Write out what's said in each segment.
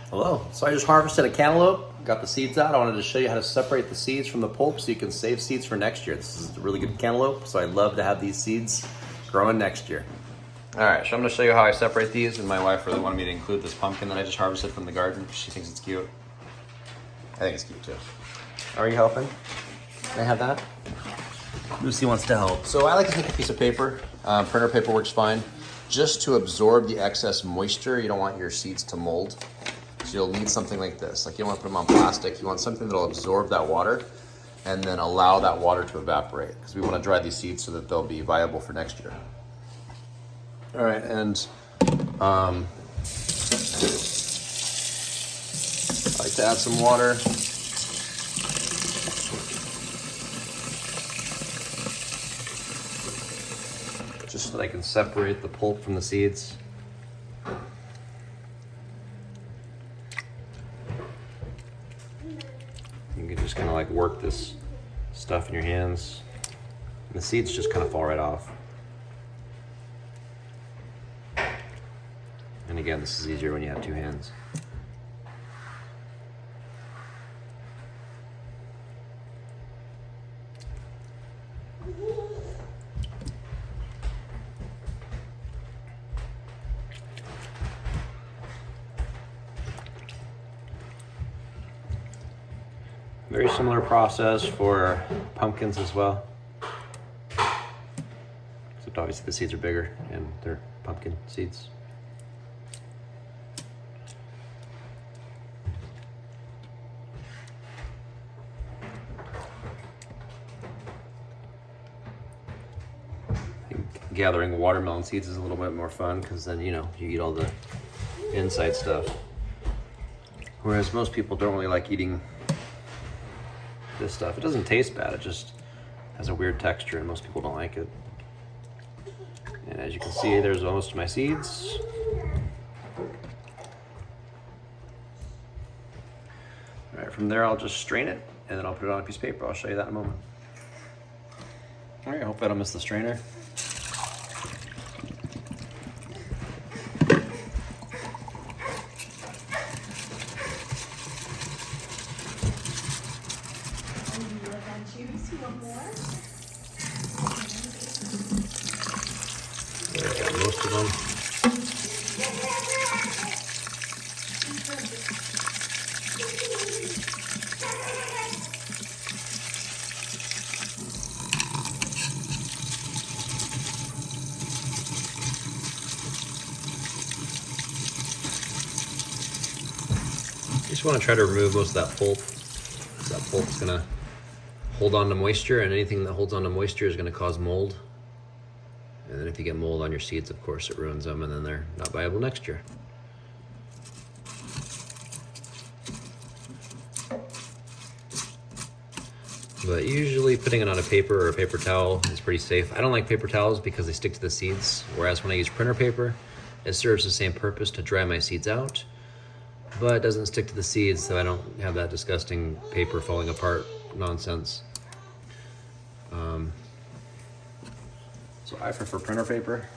Hello. So I just harvested a cantaloupe, got the seeds out. I wanted to show you how to separate the seeds from the pulp so you can save seeds for next year. This is a really good cantaloupe, so I'd love to have these seeds growing next year. All right, so I'm gonna show you how I separate these, and my wife really wanted me to include this pumpkin that I just harvested from the garden. She thinks it's cute. I think it's cute too. Are you helping? Can I have that? Lucy wants to help. So I like to take a piece of paper. Printer paper works fine. Just to absorb the excess moisture, you don't want your seeds to mold. So you'll need something like this. Like you don't want to put them on plastic. You want something that'll absorb that water and then allow that water to evaporate, because we want to dry these seeds so that they'll be viable for next year. All right, and I like to add some water. Just so that I can separate the pulp from the seeds. You can just kind of like work this stuff in your hands, and the seeds just kind of fall right off. And again, this is easier when you have two hands. Very similar process for pumpkins as well. Except obviously the seeds are bigger and they're pumpkin seeds. Gathering watermelon seeds is a little bit more fun because then, you know, you eat all the inside stuff. Whereas most people don't really like eating this stuff. It doesn't taste bad, it just has a weird texture and most people don't like it. And as you can see, there's most of my seeds. All right, from there I'll just strain it and then I'll put it on a piece of paper. I'll show you that in a moment. All right, I hope I don't miss the strainer. There, I got most of them. You just want to try to remove most of that pulp. That pulp is going to hold on to moisture, and anything that holds on to moisture is going to cause mold. And then if you get mold on your seeds, of course, it ruins them and then they're not viable next year. But usually putting it on a paper or a paper towel is pretty safe. I don't like paper towels because they stick to the seeds, whereas when I use printer paper, it serves the same purpose to dry my seeds out, but it doesn't stick to the seeds, so I don't have that disgusting paper falling apart nonsense. So I prefer printer paper.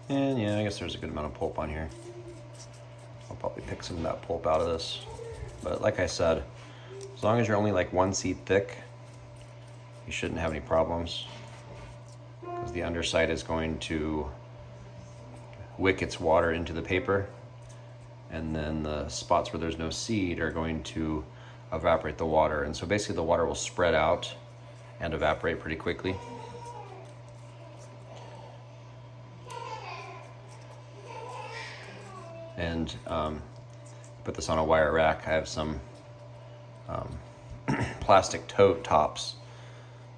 And yeah, I guess there's a good amount of pulp on here. I'll probably pick some of that pulp out of this. But like I said, as long as you're only like one seed thick, you shouldn't have any problems, because the underside is going to wick its water into the paper, and then the spots where there's no seed are going to evaporate the water. And so basically the water will spread out and evaporate pretty quickly. And put this on a wire rack. I have some plastic tote tops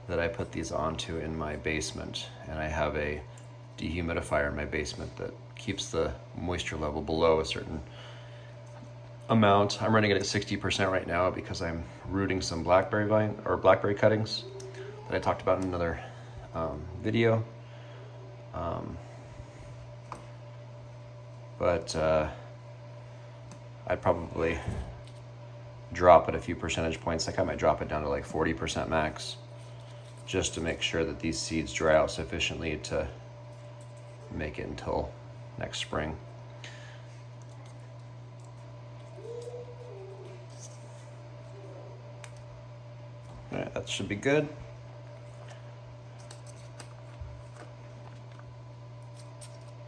that I put these onto in my basement, and I have a dehumidifier in my basement that keeps the moisture level below a certain amount. I'm running it at 60% right now because I'm rooting some blackberry cuttings that I talked about in another video. But I'd probably drop it a few percentage points. Like I might drop it down to like 40% max, just to make sure that these seeds dry out sufficiently to make it until next spring. All right, that should be good.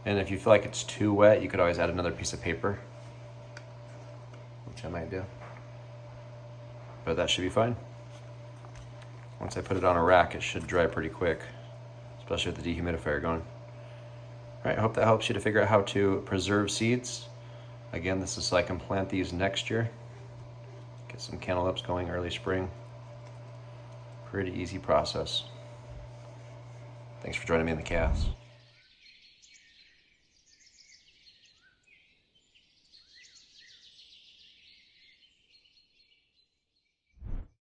And if you feel like it's too wet, you could always add another piece of paper, which I might do. But that should be fine. Once I put it on a rack, it should dry pretty quick, especially with the dehumidifier going. All right, I hope that helps you to figure out how to preserve seeds. Again, this is so I can plant these next year. Get some cantaloupes going early spring. Pretty easy process. Thanks for joining me in the chaos.